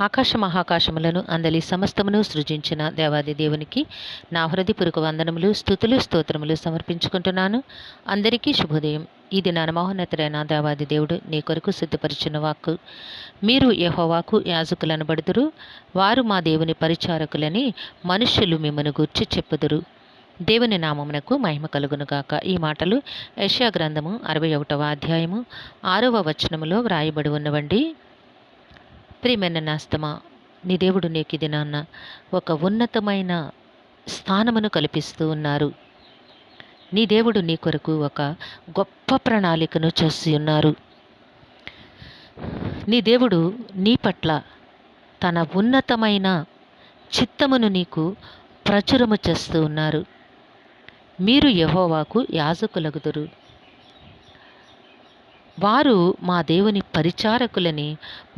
ఆకాశ మహాకాశములను అందలి సమస్తమును సృజించిన దేవాది దేవునికి నా హృదయపూర్వక వందనములు, స్తుతులు, స్తోత్రములు సమర్పించుకుంటున్నాను. అందరికీ శుభోదయం. ఇది నా మహోన్నతుడైన దేవాది దేవుడు నీ కొరకు సిద్ధపరిచిన వాక్కు. మీరు యెహోవాకు యాజకులనబడుదురు, వారు మా దేవుని పరిచారకులని మనుష్యులు మిమ్మను గూర్చి చెప్పుదురు. దేవుని నామమునకు మహిమ కలుగునుగాక. ఈ మాటలు యెషయా గ్రంథము 61వ అధ్యాయము 6వ వచనములో వ్రాయబడి ఉన్నవండి. ప్రియమైన నేస్తమా, నీ దేవుడు నీకు ఇది నాన్న ఒక ఉన్నతమైన స్థానమును కల్పిస్తూ ఉన్నారు. నీ దేవుడు నీ కొరకు ఒక గొప్ప ప్రణాళికను చేసి ఉన్నారు. నీ దేవుడు నీ పట్ల తన ఉన్నతమైన చిత్తమును నీకు ప్రచురము చేస్తూ ఉన్నారు. మీరు యెహోవాకు యాజకులగుదురు, వారు మా దేవుని పరిచారకులని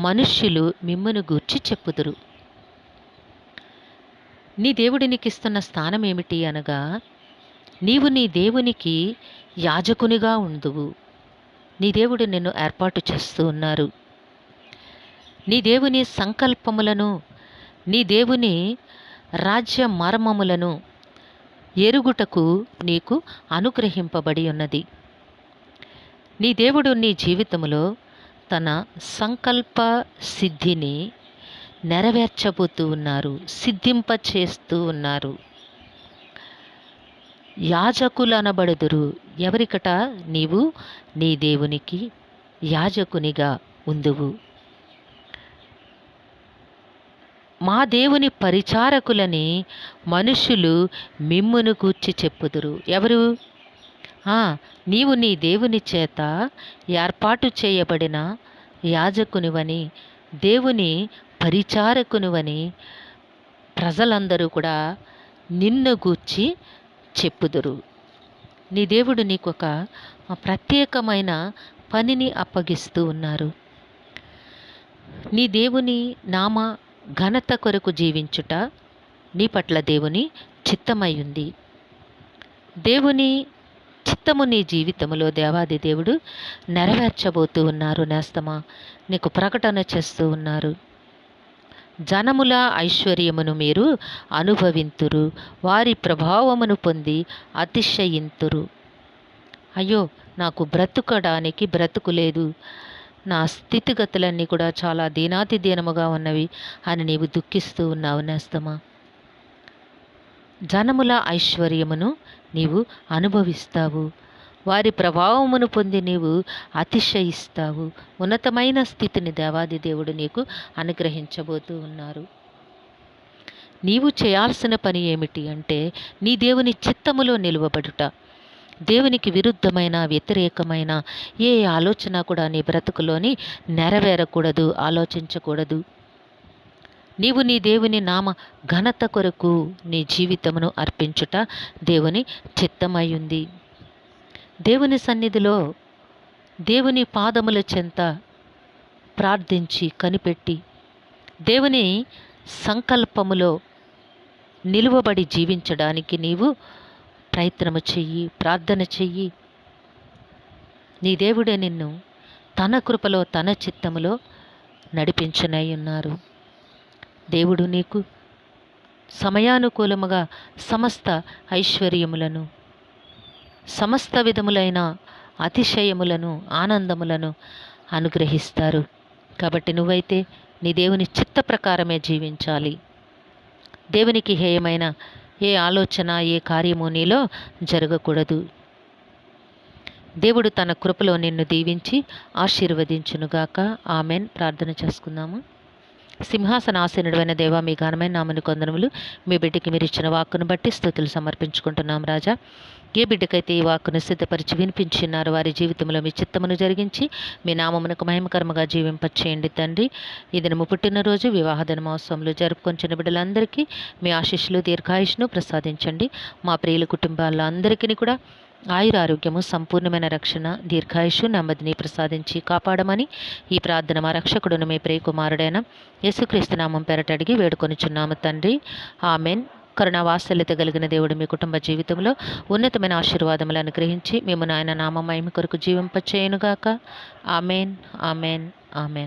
మనుష్యులు మిమ్మును గూర్చి చెప్పుదురు. నీ దేవుడు నీకు ఇస్తున్న స్థానం ఏమిటి అనగా, నీవు నీ దేవునికి యాజకునిగా ఉందువు. నీ దేవుడు నిన్ను ఏర్పాటు చేస్తూ ఉన్నారు. నీ దేవుని సంకల్పములను, నీ దేవుని రాజ్య మర్మములను ఎరుగుటకు నీకు అనుగ్రహింపబడి ఉన్నది. నీ దేవుడు నీ జీవితంలో తన సంకల్ప సిద్ధిని నెరవేర్చబోతూ ఉన్నారు, సిద్ధింపచేస్తూ ఉన్నారు. యాజకులనబడుదురు. ఎవరికట? నీవు నీ దేవునికి యాజకునిగా ఉందువు. మా దేవుని పరిచారకులని మనుషులు మిమ్మును గూర్చి చెప్పుదురు. ఎవరు? నీవు నీ దేవుని చేత ఏర్పాటు చేయబడిన యాజకునివని, దేవుని పరిచారకునివని ప్రజలందరూ కూడా నిన్ను గూర్చి చెప్పుదురు. నీ దేవుడు నీకు ఒక ప్రత్యేకమైన పనిని అప్పగిస్తూ ఉన్నారు. నీ దేవుని నామ ఘనత కొరకు జీవించుట నీ పట్ల దేవుని చిత్తమై ఉంది. దేవుని చిత్తము నీ జీవితంలో దేవాది దేవుడు నెరవేర్చబోతూ ఉన్నారు. నేస్తమా, నీకు ప్రకటన చేస్తూ ఉన్నారు. జనముల ఐశ్వర్యమును మీరు అనుభవింతురు, వారి ప్రభావమును పొంది అతిశయింతురు. అయ్యో, నాకు బ్రతుకడానికి బ్రతుకు లేదు, నా స్థితిగతులన్నీ కూడా చాలా దీనాతి దీనముగా ఉన్నవి అని నీవు దుఃఖిస్తూ ఉన్నావు. నేస్తమా, జనముల ఐశ్వర్యమును నీవు అనుభవిస్తావు, వారి ప్రభావమును పొంది నీవు అతిశయిస్తావు. ఉన్నతమైన స్థితిని దేవాది దేవుడు నీకు అనుగ్రహించబోతూ ఉన్నారు. నీవు చేయాల్సిన పని ఏమిటి అంటే, నీ దేవుని చిత్తములో నిలువబడుట. దేవునికి విరుద్ధమైన, వ్యతిరేకమైన ఏ ఆలోచన కూడా నీ బ్రతుకులోని నెరవేరకూడదు, ఆలోచించకూడదు. నీవు నీ దేవుని నామ ఘనత కొరకు నీ జీవితమును అర్పించుట దేవుని చిత్తమై ఉంది. దేవుని సన్నిధిలో, దేవుని పాదముల చెంత ప్రార్థించి కనిపెట్టి, దేవుని సంకల్పములో నిలువబడి జీవించడానికి నీవు ప్రయత్నము చెయ్యి, ప్రార్థన చెయ్యి. నీ దేవుడే నిన్ను తన కృపలో, తన చిత్తములో నడిపించనై ఉన్నారు. దేవుడు నీకు సమయానుకూలముగా సమస్త ఐశ్వర్యములను, సమస్త విధములైన అతిశయములను, ఆనందములను అనుగ్రహిస్తారు. కాబట్టి నువ్వైతే నీ దేవుని చిత్త ప్రకారమే జీవించాలి. దేవునికి హేయమైన ఏ ఆలోచన, ఏ కార్యము నీలో జరగకూడదు. దేవుడు తన కృపలో నిన్ను దీవించి ఆశీర్వదించునుగాక. ఆమెన్. ప్రార్థన చేసుకుందాము. సింహాసనాసీనుడైన దేవా, మీ ఘనమైన నామమును కొందనములు. మీ బిడ్డకి మీరు ఇచ్చిన వాక్కును బట్టి స్తుతులు సమర్పించుకుంటున్నాం. రాజా, ఏ బిడ్డకైతే ఈ వాక్కును సిద్ధపరిచి వినిపించినారో వారి జీవితంలో మీ చిత్తమును జరిగించి మీ నామమునకు మహిమకరముగా జీవింపచేయండి తండ్రి. ఈ దినము పుట్టినరోజు, వివాహ దినమోత్సవంలో జరుపుకొంచిన బిడ్డలందరికీ మీ ఆశీస్సులు, దీర్ఘాయుష్ను ప్రసాదించండి. మా ప్రియుల కుటుంబాల్లో అందరికీ కూడా ఆయురారోగ్యము, సంపూర్ణమైన రక్షణ, దీర్ఘాయుషు, నెమ్మదిని ప్రసాదించి కాపాడమని ఈ ప్రార్థన మా రక్షకుడును మీ ప్రియ కుమారుడైన యేసుక్రీస్తు నామం పేరట అడిగి వేడుకొనుచున్నాము తండ్రి. ఆమెన్. కరుణావాత్సల్యత కలిగిన దేవుడు మీ కుటుంబ జీవితంలో ఉన్నతమైన ఆశీర్వాదములు అనుగ్రహించి మేము నాయన నామ మహిమ కొరకు జీవింపచేయునుగాక. Amen, amen, amen.